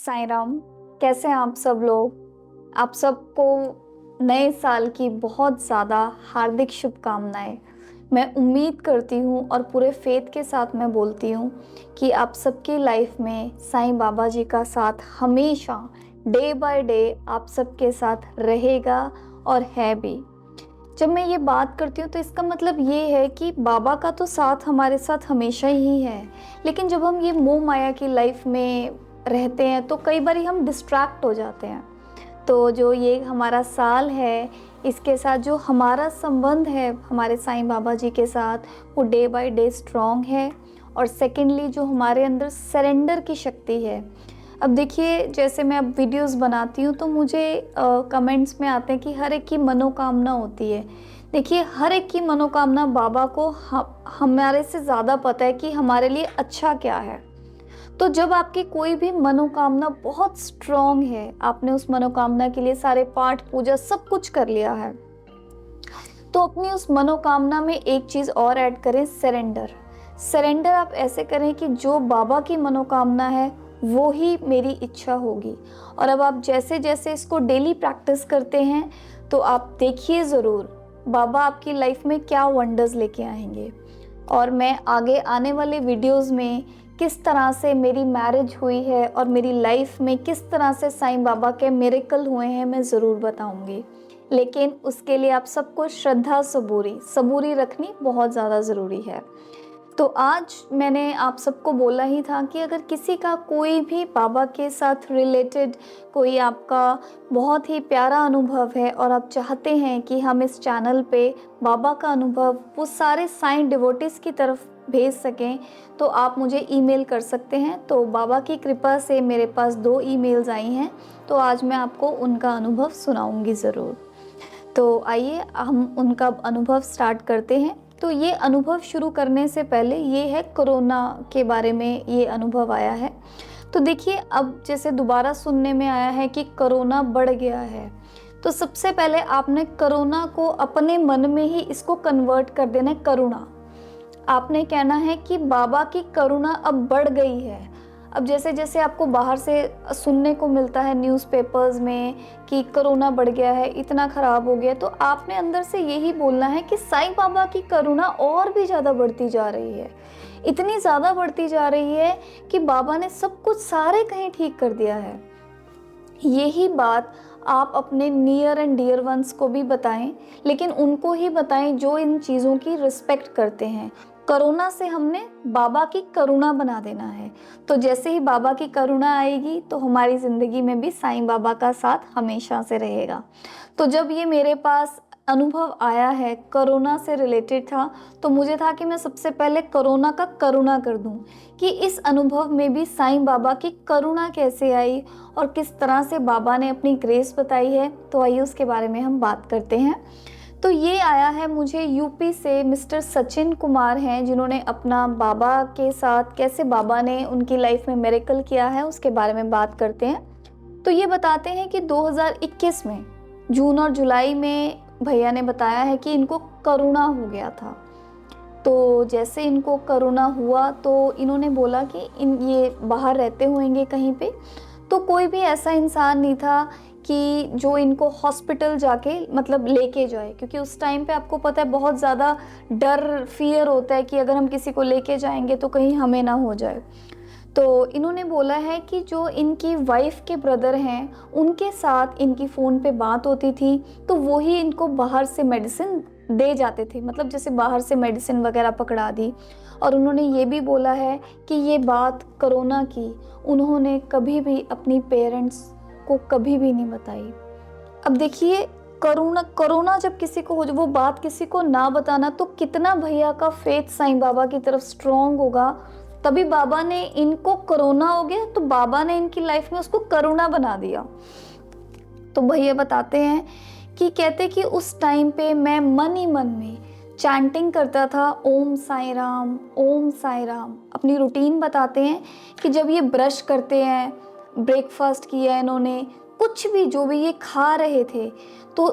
साईं राम। कैसे हैं आप सब लोग? आप सबको नए साल की बहुत ज़्यादा हार्दिक शुभकामनाएं। मैं उम्मीद करती हूँ और पूरे फेथ के साथ मैं बोलती हूँ कि आप सबकी लाइफ में साईं बाबा जी का साथ हमेशा डे बाय डे आप सबके साथ रहेगा और है भी। जब मैं ये बात करती हूँ तो इसका मतलब ये है कि बाबा का तो साथ हमारे साथ हमेशा ही है, लेकिन जब हम ये मोह माया की लाइफ में रहते हैं तो कई बार हम डिस्ट्रैक्ट हो जाते हैं। तो जो ये हमारा साल है, इसके साथ जो हमारा संबंध है हमारे साईं बाबा जी के साथ, वो डे बाय डे स्ट्रॉन्ग है। और सेकेंडली जो हमारे अंदर सरेंडर की शक्ति है। अब देखिए, जैसे मैं अब वीडियोस बनाती हूँ तो मुझे कमेंट्स में आते हैं कि हर एक की मनोकामना होती है। देखिए, हर एक की मनोकामना बाबा को हमारे से ज़्यादा पता है कि हमारे लिए अच्छा क्या है। तो जब आपकी कोई भी मनोकामना बहुत स्ट्रॉन्ग है, आपने उस मनोकामना के लिए सारे पाठ पूजा सब कुछ कर लिया है, तो अपनी उस मनोकामना में एक चीज़ और ऐड करें, सरेंडर। सरेंडर आप ऐसे करें कि जो बाबा की मनोकामना है वो ही मेरी इच्छा होगी। और अब आप जैसे जैसे इसको डेली प्रैक्टिस करते हैं तो आप देखिए ज़रूर बाबा आपकी लाइफ में क्या वंडर्स लेके आएंगे। और मैं आगे आने वाले वीडियोस में किस तरह से मेरी मैरिज हुई है और मेरी लाइफ में किस तरह से साईं बाबा के मिरेकल हुए हैं मैं ज़रूर बताऊंगी। लेकिन उसके लिए आप सबको श्रद्धा सबूरी रखनी बहुत ज़्यादा ज़रूरी है। तो आज मैंने आप सबको बोला ही था कि अगर किसी का कोई भी बाबा के साथ रिलेटेड कोई आपका बहुत ही प्यारा अनुभव है और आप चाहते हैं कि हम इस चैनल पे बाबा का अनुभव वो सारे साईं डिवोटीज़ की तरफ भेज सकें, तो आप मुझे ईमेल कर सकते हैं। तो बाबा की कृपा से मेरे पास 2 ईमेल्स आई हैं, तो आज मैं आपको उनका अनुभव सुनाऊंगी ज़रूर। तो आइए हम उनका अनुभव स्टार्ट करते हैं। तो ये अनुभव शुरू करने से पहले ये है कोरोना के बारे में ये अनुभव आया है। तो देखिए, अब जैसे दोबारा सुनने में आया है कि कोरोना बढ़ गया है, तो सबसे पहले आपने कोरोना को अपने मन में ही इसको कन्वर्ट कर देना है करुणा। आपने कहना है कि बाबा की करुणा अब बढ़ गई है। अब जैसे जैसे आपको बाहर से सुनने को मिलता है न्यूज़पेपर्स में कि कोरोना बढ़ गया है, इतना ख़राब हो गया, तो आपने अंदर से यही बोलना है कि साईं बाबा की करुणा और भी ज़्यादा बढ़ती जा रही है। इतनी ज़्यादा बढ़ती जा रही है कि बाबा ने सब कुछ सारे कहीं ठीक कर दिया है। यही बात आप अपने नियर एंड डियर वंस को भी बताएं, लेकिन उनको ही बताएं जो इन चीज़ों की रिस्पेक्ट करते हैं। करुणा से हमने बाबा की करुणा बना देना है। तो जैसे ही बाबा की करुणा आएगी तो हमारी ज़िंदगी में भी साईं बाबा का साथ हमेशा से रहेगा। तो जब ये मेरे पास अनुभव आया है, कोरोना से रिलेटेड था, तो मुझे था कि मैं सबसे पहले कोरोना का करुणा कर दूं कि इस अनुभव में भी साईं बाबा की करुणा कैसे आई और किस तरह से बाबा ने अपनी ग्रेस बताई है। तो आइए उसके बारे में हम बात करते हैं। तो ये आया है मुझे यूपी से, मिस्टर सचिन कुमार हैं, जिन्होंने अपना बाबा के साथ कैसे बाबा ने उनकी लाइफ में मिरेकल किया है उसके बारे में बात करते हैं। तो ये बताते हैं कि 2021 में जून और जुलाई में भैया ने बताया है कि इनको कोरोना हो गया था। तो जैसे इनको कोरोना हुआ तो इन्होंने बोला कि ये बाहर रहते होंगे कहीं पे, तो कोई भी ऐसा इंसान नहीं था कि जो इनको हॉस्पिटल जाके मतलब लेके जाए, क्योंकि उस टाइम पे आपको पता है बहुत ज़्यादा डर फियर होता है कि अगर हम किसी को लेके जाएंगे तो कहीं हमें ना हो जाए। तो इन्होंने बोला है कि जो इनकी वाइफ के ब्रदर हैं उनके साथ इनकी फ़ोन पे बात होती थी, तो वो ही इनको बाहर से मेडिसिन दे जाते थे, मतलब जैसे बाहर से मेडिसिन वगैरह पकड़ा दी। और उन्होंने ये भी बोला है कि ये बात कोरोना की उन्होंने कभी भी अपनी पेरेंट्स को कभी भी नहीं बताई। अब देखिए, कोरोना जब किसी को हो, वो बात किसी को ना बताना, तो कितना भैया का फेथ साईं बाबा की तरफ स्ट्रॉन्ग होगा। तभी बाबा ने इनको कोरोना हो गया तो बाबा ने इनकी लाइफ में उसको करुणा बना दिया। तो भैया बताते हैं कि कहते कि उस टाइम पे मैं मन ही मन में चैंटिंग करता था, ओम साईं राम, ओम साईं राम। अपनी रूटीन बताते हैं कि जब ये ब्रश करते हैं, ब्रेकफास्ट किया इन्होंने, कुछ भी जो भी ये खा रहे थे, तो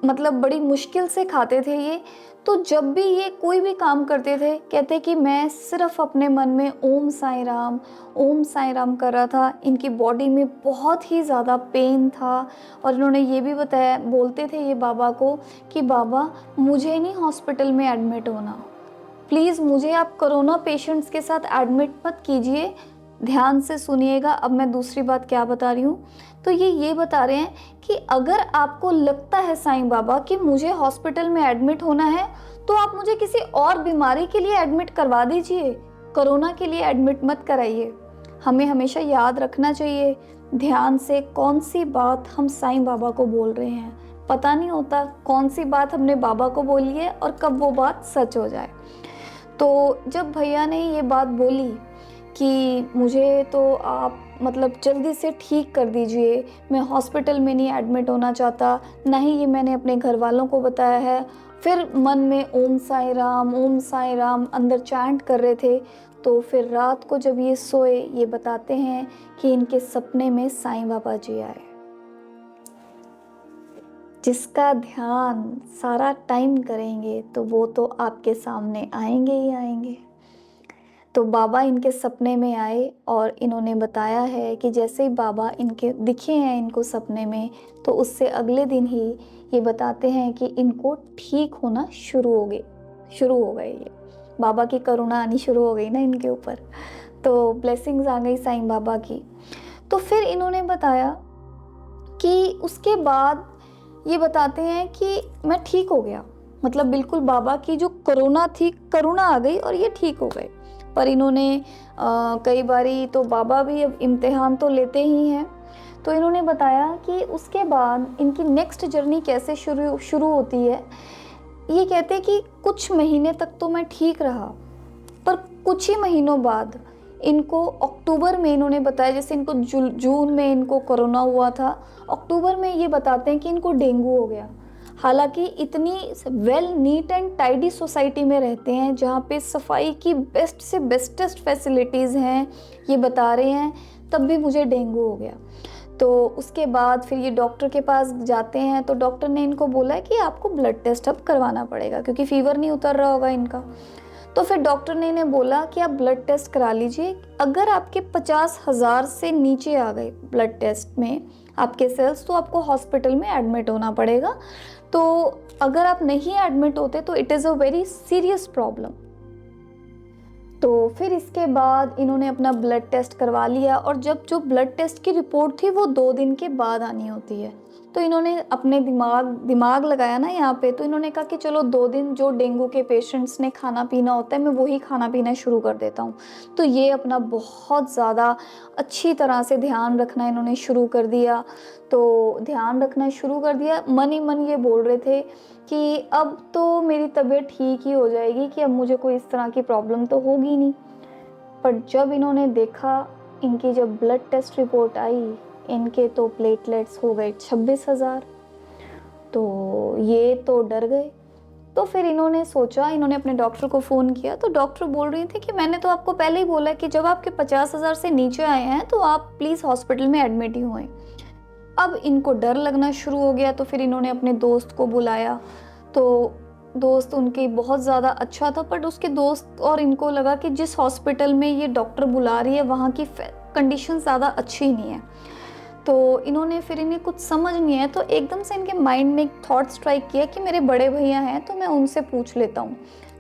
मतलब बड़ी मुश्किल से खाते थे ये। तो जब भी ये कोई भी काम करते थे कहते कि मैं सिर्फ अपने मन में ओम साईं राम कर रहा था। इनकी बॉडी में बहुत ही ज़्यादा पेन था और इन्होंने ये भी बताया, बोलते थे ये बाबा को कि बाबा मुझे नहीं हॉस्पिटल में एडमिट होना, प्लीज़ मुझे आप कोरोना पेशेंट्स के साथ एडमिट मत कीजिए। ध्यान से सुनिएगा, अब मैं दूसरी बात क्या बता रही हूँ। तो ये बता रहे हैं कि अगर आपको लगता है साईं बाबा कि मुझे हॉस्पिटल में एडमिट होना है तो आप मुझे किसी और बीमारी के लिए एडमिट करवा दीजिए, कोरोना के लिए एडमिट मत कराइए। हमें हमेशा याद रखना चाहिए ध्यान से कौन सी बात हम साईं बाबा को बोल रहे हैं। पता नहीं होता कौन सी बात हमने बाबा को बोली है और कब वो बात सच हो जाए। तो जब भैया ने ये बात बोली कि मुझे तो आप मतलब जल्दी से ठीक कर दीजिए, मैं हॉस्पिटल में नहीं एडमिट होना चाहता, ना ही ये मैंने अपने घर वालों को बताया है। फिर मन में ओम साईं राम अंदर चैंट कर रहे थे। तो फिर रात को जब ये सोए, ये बताते हैं कि इनके सपने में साईं बाबा जी आए। जिसका ध्यान सारा टाइम करेंगे तो वो तो आपके सामने आएंगे ही आएंगे। तो बाबा इनके सपने में आए और इन्होंने बताया है कि जैसे ही बाबा इनके दिखे हैं इनको सपने में, तो उससे अगले दिन ही ये बताते हैं कि इनको ठीक होना शुरू हो गए। ये बाबा की करुणा आनी शुरू हो गई ना इनके ऊपर, तो ब्लेसिंग्स आ गई साईं बाबा की। तो फिर इन्होंने बताया कि उसके बाद ये बताते हैं कि मैं ठीक हो गया, मतलब बिल्कुल बाबा की जो करुणा थी, करुणा आ गई और ये ठीक हो गए। पर इन्होंने कई बारी तो बाबा भी अब इम्तिहान तो लेते ही हैं। तो इन्होंने बताया कि उसके बाद इनकी नेक्स्ट जर्नी कैसे शुरू होती है। ये कहते हैं कि कुछ महीने तक तो मैं ठीक रहा, पर कुछ ही महीनों बाद इनको अक्टूबर में, इन्होंने बताया जैसे इनको जून में इनको कोरोना हुआ था, अक्टूबर में ये बताते हैं कि इनको डेंगू हो गया। हालांकि इतनी well neat and tidy society में रहते हैं जहाँ पे सफाई की बेस्ट से बेस्टेस्ट फैसिलिटीज़ हैं, ये बता रहे हैं, तब भी मुझे डेंगू हो गया। तो उसके बाद फिर ये डॉक्टर के पास जाते हैं, तो डॉक्टर ने इनको बोला है कि आपको ब्लड टेस्ट अब करवाना पड़ेगा क्योंकि फीवर नहीं उतर रहा होगा इनका। तो फिर डॉक्टर ने इन्हें बोला कि आप ब्लड टेस्ट करा लीजिए, अगर आपके 50,000 से नीचे आ गए ब्लड टेस्ट में आपके सेल्स तो आपको हॉस्पिटल में एडमिट होना पड़ेगा। तो अगर आप नहीं एडमिट होते तो it is a very serious problem. तो फिर इसके बाद इन्होंने अपना ब्लड टेस्ट करवा लिया और जब जो ब्लड टेस्ट की रिपोर्ट थी वो 2 दिन के बाद आनी होती है। तो इन्होंने अपने दिमाग लगाया ना यहाँ पे, तो इन्होंने कहा कि चलो 2 दिन जो डेंगू के पेशेंट्स ने खाना पीना होता है मैं वही खाना पीना शुरू कर देता हूँ। तो ये अपना बहुत ज़्यादा अच्छी तरह से ध्यान रखना इन्होंने शुरू कर दिया। तो ध्यान रखना शुरू कर दिया, मन ही मन ये बोल रहे थे कि अब तो मेरी तबीयत ठीक ही हो जाएगी, कि अब मुझे कोई इस तरह की प्रॉब्लम तो होगी नहीं। पर जब इन्होंने देखा, इनकी जब ब्लड टेस्ट रिपोर्ट आई, इनके तो प्लेटलेट्स हो गए 26,000। तो ये तो डर गए। तो फिर इन्होंने सोचा, इन्होंने अपने डॉक्टर को फ़ोन किया, तो डॉक्टर बोल रही थी कि मैंने तो आपको पहले ही बोला कि जब आपके 50,000 से नीचे आए हैं तो आप प्लीज़ हॉस्पिटल में एडमिट ही हुए। अब इनको डर लगना शुरू हो गया। तो फिर इन्होंने अपने दोस्त को बुलाया। तो दोस्त उनके बहुत ज़्यादा अच्छा था, बट उसके दोस्त और इनको लगा कि जिस हॉस्पिटल में ये डॉक्टर बुला रही है वहाँ की कंडीशन ज़्यादा अच्छी नहीं है। तो इन्होंने फिर, इन्हें कुछ समझ नहीं है, तो एकदम से इनके माइंड में एक थॉट स्ट्राइक किया कि मेरे बड़े भैया हैं तो मैं उनसे पूछ लेता हूँ।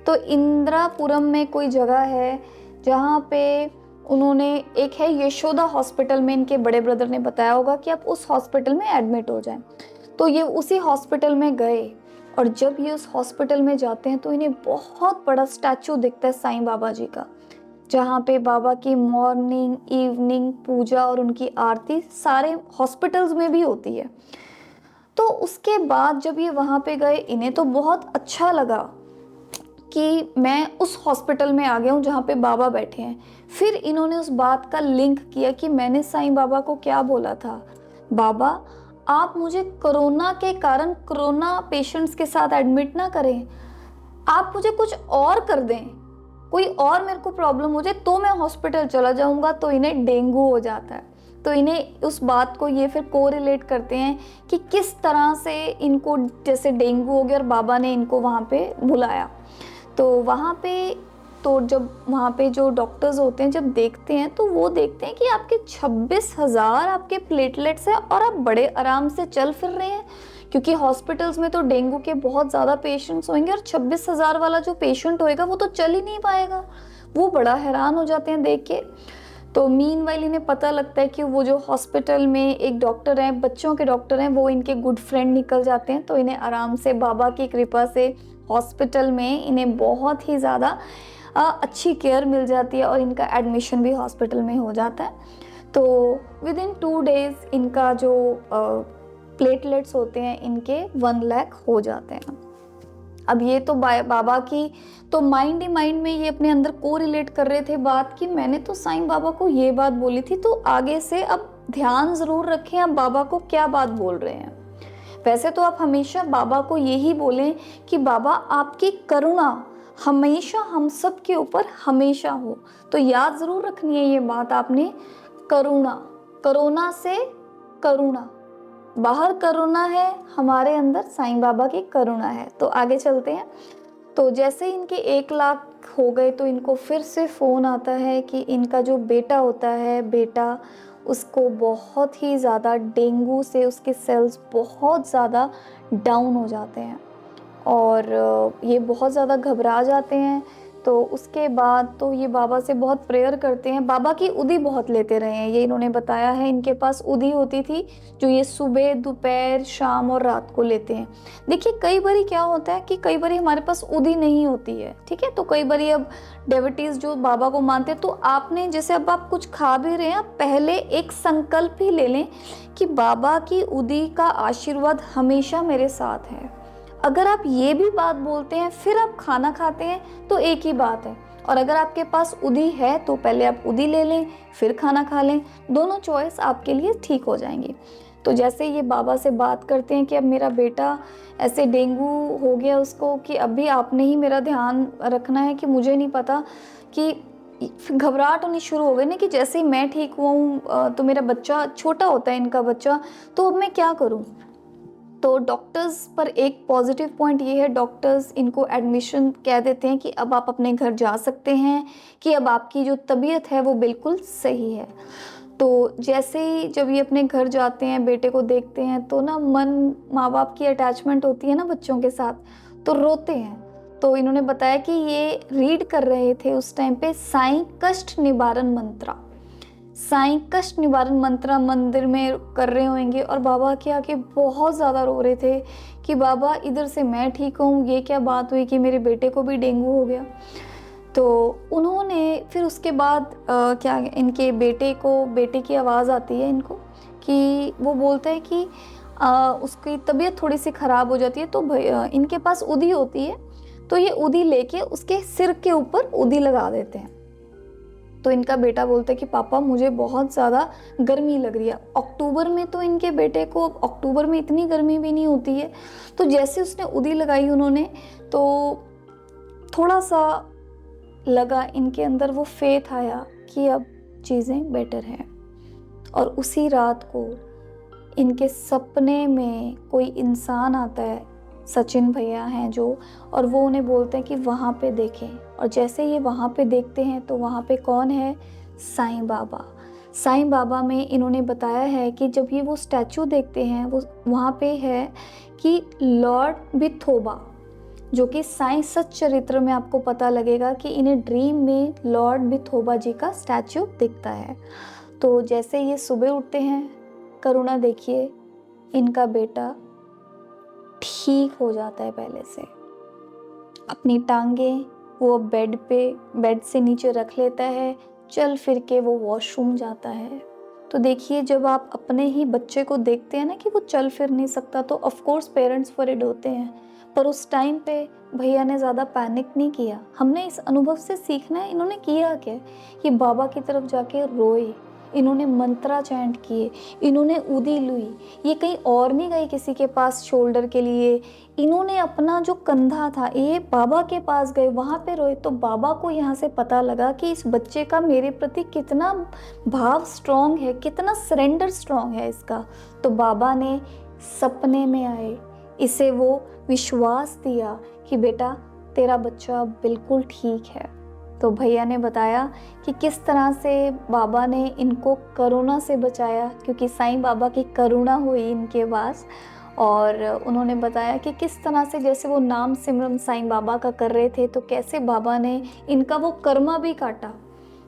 तो इंदिरापुरम में कोई जगह है जहाँ पे उन्होंने, एक है यशोदा हॉस्पिटल में, इनके बड़े ब्रदर ने बताया होगा कि आप उस हॉस्पिटल में एडमिट हो जाएं। तो ये उसी हॉस्पिटल में गए और जब ये उस हॉस्पिटल में जाते हैं तो इन्हें बहुत बड़ा स्टैचू दिखता है साईं बाबा जी का, जहाँ पे बाबा की मॉर्निंग इवनिंग पूजा और उनकी आरती सारे हॉस्पिटल्स में भी होती है। तो उसके बाद जब ये वहाँ पे गए, इन्हें तो बहुत अच्छा लगा कि मैं उस हॉस्पिटल में आ गया हूँ जहाँ पे बाबा बैठे हैं। फिर इन्होंने उस बात का लिंक किया कि मैंने साईं बाबा को क्या बोला था, बाबा आप मुझे कोरोना के कारण कोरोना पेशेंट्स के साथ एडमिट ना करें, आप मुझे कुछ और कर दें, कोई और मेरे को प्रॉब्लम हो जाए तो मैं हॉस्पिटल चला जाऊंगा। तो इन्हें डेंगू हो जाता है। तो इन्हें उस बात को ये फिर कोरिलेट करते हैं कि किस तरह से इनको जैसे डेंगू हो गया और बाबा ने इनको वहाँ पे बुलाया। तो वहाँ पे तो जब वहाँ पे जो डॉक्टर्स होते हैं जब देखते हैं तो वो देखते हैं कि आपके 26,000 आपके प्लेटलेट्स हैं और आप बड़े आराम से चल फिर रहे हैं, क्योंकि हॉस्पिटल्स में तो डेंगू के बहुत ज़्यादा पेशेंट्स होंगे और 26,000 वाला जो पेशेंट होएगा वो तो चल ही नहीं पाएगा। वो बड़ा हैरान हो जाते हैं देख के। तो मीनवाइल इन्हें पता लगता है कि वो जो हॉस्पिटल में एक डॉक्टर हैं, बच्चों के डॉक्टर हैं, वो इनके गुड फ्रेंड निकल जाते हैं। तो इन्हें आराम से बाबा की कृपा से हॉस्पिटल में इन्हें बहुत ही ज़्यादा अच्छी केयर मिल जाती है और इनका एडमिशन भी हॉस्पिटल में हो जाता है। तो विद इन 2 डेज़ इनका जो प्लेटलेट्स होते हैं इनके 1 लाख हो जाते हैं। अब ये तो बाबा की तो माइंड ही माइंड में ये अपने अंदर को रिलेट कर रहे थे बात कि मैंने तो साईं बाबा को ये बात बोली थी, तो आगे से अब ध्यान ज़रूर रखें आप बाबा को क्या बात बोल रहे हैं। वैसे तो आप हमेशा बाबा को यही बोलें कि बाबा आपकी करुणा हमेशा हम सब के ऊपर हमेशा हो। तो याद ज़रूर रखनी है ये बात आपने, करुणा, कोरोना से करुणा, बाहर करुणा है, हमारे अंदर साईं बाबा की करुणा है। तो आगे चलते हैं। तो जैसे ही इनके 1 लाख हो गए तो इनको फिर से फ़ोन आता है कि इनका जो बेटा होता है, बेटा उसको बहुत ही ज़्यादा डेंगू से उसके सेल्स बहुत ज़्यादा डाउन हो जाते हैं और ये बहुत ज़्यादा घबरा जाते हैं। तो उसके बाद तो ये बाबा से बहुत प्रेयर करते हैं। बाबा की उदी बहुत लेते रहे हैं, ये इन्होंने बताया है। इनके पास उदी होती थी जो ये सुबह, दोपहर, शाम और रात को लेते हैं। देखिए कई बारी क्या होता है कि कई बारी हमारे पास उदी नहीं होती है, ठीक है। तो कई बारी अब डेवोटीज जो बाबा को मानते हैं, तो आपने जैसे अब आप कुछ खा भी रहे हैं, आप पहले एक संकल्प ही ले लें कि बाबा की उदी का आशीर्वाद हमेशा मेरे साथ है। अगर आप ये भी बात बोलते हैं फिर आप खाना खाते हैं तो एक ही बात है। और अगर आपके पास उदी है तो पहले आप उदी ले लें फिर खाना खा लें, दोनों चॉइस आपके लिए ठीक हो जाएंगी। तो जैसे ये बाबा से बात करते हैं कि अब मेरा बेटा ऐसे डेंगू हो गया उसको कि अभी आपने ही मेरा ध्यान रखना है, कि मुझे नहीं पता, कि घबराहट होनी शुरू हो गई ना कि जैसे ही मैं ठीक हुआ हूँ तो मेरा बच्चा छोटा होता है, इनका बच्चा, तो अब मैं क्या करूँ। तो डॉक्टर्स पर एक पॉजिटिव पॉइंट ये है, डॉक्टर्स इनको एडमिशन कह देते हैं कि अब आप अपने घर जा सकते हैं, कि अब आपकी जो तबीयत है वो बिल्कुल सही है। तो जैसे ही जब ये अपने घर जाते हैं, बेटे को देखते हैं, तो ना मन, माँ बाप की अटैचमेंट होती है ना बच्चों के साथ, तो रोते हैं। तो इन्होंने बताया कि ये रीड कर रहे थे उस टाइम पे साईं कष्ट निवारण मंत्रा, साईं कष्ट निवारण मंत्रा मंदिर में कर रहे होंगे और बाबा के आके बहुत ज़्यादा रो रहे थे कि बाबा इधर से मैं ठीक हूँ, ये क्या बात हुई कि मेरे बेटे को भी डेंगू हो गया। तो उन्होंने फिर उसके बाद क्या इनके बेटे की आवाज़ आती है इनको कि वो बोलता है कि उसकी तबीयत थोड़ी सी ख़राब हो जाती है, तो इनके पास उदी होती है, तो ये उदी लेके उसके सिर के ऊपर उदी लगा देते हैं। तो इनका बेटा बोलता है कि पापा मुझे बहुत ज़्यादा गर्मी लग रही है। अक्टूबर में तो इनके बेटे को, अक्टूबर में इतनी गर्मी भी नहीं होती है। तो जैसे उसने उदी लगाई उन्होंने, तो थोड़ा सा लगा इनके अंदर वो फेथ आया कि अब चीज़ें बेटर हैं। और उसी रात को इनके सपने में कोई इंसान आता है, सचिन भैया हैं जो, और वो उन्हें बोलते हैं कि वहाँ पे देखें। और जैसे ये वहाँ पे देखते हैं तो वहाँ पे कौन है, साईं बाबा। साईं बाबा में इन्होंने बताया है कि जब ये वो स्टैचू देखते हैं, वो वहाँ पे है कि लॉर्ड विथोबा, जो कि साईं सच्चरित्र में आपको पता लगेगा कि इन्हें ड्रीम में लॉर्ड विथोबा जी का स्टैचू दिखता है। तो जैसे ये सुबह उठते हैं, करुणा देखिए, इनका बेटा ठीक हो जाता है पहले से। अपनी टांगें वो बेड से नीचे रख लेता है, चल फिर के वो वॉशरूम जाता है। तो देखिए जब आप अपने ही बच्चे को देखते हैं ना कि वो चल फिर नहीं सकता, तो ऑफ कोर्स पेरेंट्स वरीड होते हैं। पर उस टाइम पे भैया ने ज़्यादा पैनिक नहीं किया। हमने इस अनुभव से सीखना है, इन्होंने किया क्या कि बाबा की तरफ जाके रोए इन्होंने मंत्रा चैंट किए, इन्होंने उदी लुई, ये कहीं और नहीं गई किसी के पास शोल्डर के लिए, इन्होंने अपना जो कंधा था ये बाबा के पास गए, वहाँ पे रोए। तो बाबा को यहाँ से पता लगा कि इस बच्चे का मेरे प्रति कितना भाव स्ट्रॉन्ग है, कितना सरेंडर स्ट्रॉन्ग है इसका। तो बाबा ने सपने में आए, इसे वो विश्वास दिया कि बेटा तेरा बच्चा बिल्कुल ठीक है। तो भैया ने बताया कि किस तरह से बाबा ने इनको करुणा से बचाया, क्योंकि साईं बाबा की करुणा हुई इनके पास। और उन्होंने बताया कि किस तरह से जैसे वो नाम सिमरन साईं बाबा का कर रहे थे, तो कैसे बाबा ने इनका वो कर्मा भी काटा,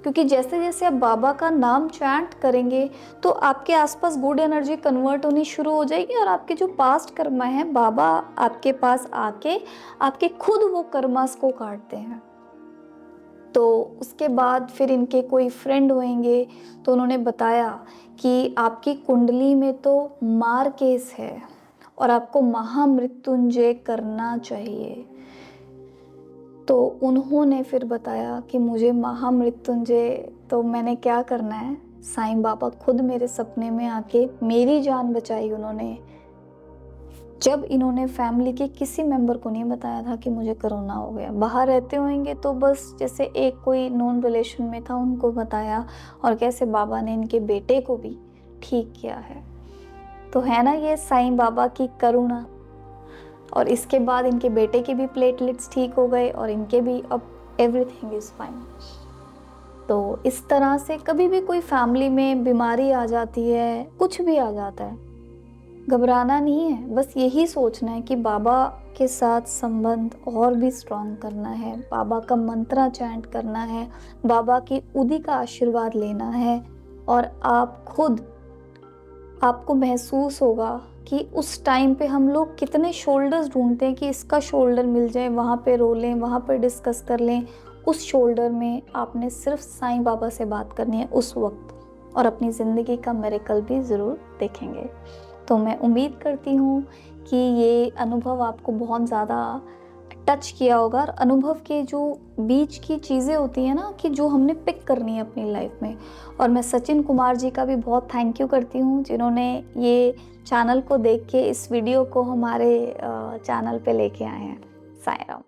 क्योंकि जैसे जैसे आप बाबा का नाम चैंट करेंगे तो आपके आसपास गुड एनर्जी कन्वर्ट होनी शुरू हो जाएगी, और आपके जो पास्ट कर्मा है बाबा आपके पास आके आपके खुद वो कर्मास को काटते हैं। तो उसके बाद फिर इनके कोई फ्रेंड होंगे, तो उन्होंने बताया कि आपकी कुंडली में तो मार केस है और आपको महामृत्युंजय करना चाहिए। तो उन्होंने फिर बताया कि मुझे महामृत्युंजय, तो मैंने क्या करना है। साईं बाबा खुद मेरे सपने में आके मेरी जान बचाई उन्होंने, जब इन्होंने फैमिली के किसी मेंबर को नहीं बताया था कि मुझे कोरोना हो गया। बाहर रहते होंगे तो बस जैसे एक कोई नॉन रिलेशन में था उनको बताया, और कैसे बाबा ने इनके बेटे को भी ठीक किया है। तो है ना ये साईं बाबा की करुणा। और इसके बाद इनके बेटे के भी प्लेटलेट्स ठीक हो गए और इनके भी, अब एवरीथिंग इज़ फाइन। तो इस तरह से कभी भी कोई फैमिली में बीमारी आ जाती है, कुछ भी आ जाता है, घबराना नहीं है, बस यही सोचना है कि बाबा के साथ संबंध और भी स्ट्रॉन्ग करना है, बाबा का मंत्रा चैंट करना है, बाबा की उदी का आशीर्वाद लेना है। और आप खुद, आपको महसूस होगा कि उस टाइम पे हम लोग कितने शोल्डर्स ढूंढते हैं कि इसका शोल्डर मिल जाए, वहाँ पे रो लें, वहाँ पे डिस्कस कर लें। उस शोल्डर में आपने सिर्फ साईं बाबा से बात करनी है उस वक्त, और अपनी ज़िंदगी का मिरेकल भी ज़रूर देखेंगे। तो मैं उम्मीद करती हूँ कि ये अनुभव आपको बहुत ज़्यादा टच किया होगा, और अनुभव के जो बीच की चीज़ें होती हैं ना, कि जो हमने पिक करनी है अपनी लाइफ में। और मैं सचिन कुमार जी का भी बहुत थैंक यू करती हूँ, जिन्होंने ये चैनल को देख के इस वीडियो को हमारे चैनल पे लेके आए हैं। साईं राम।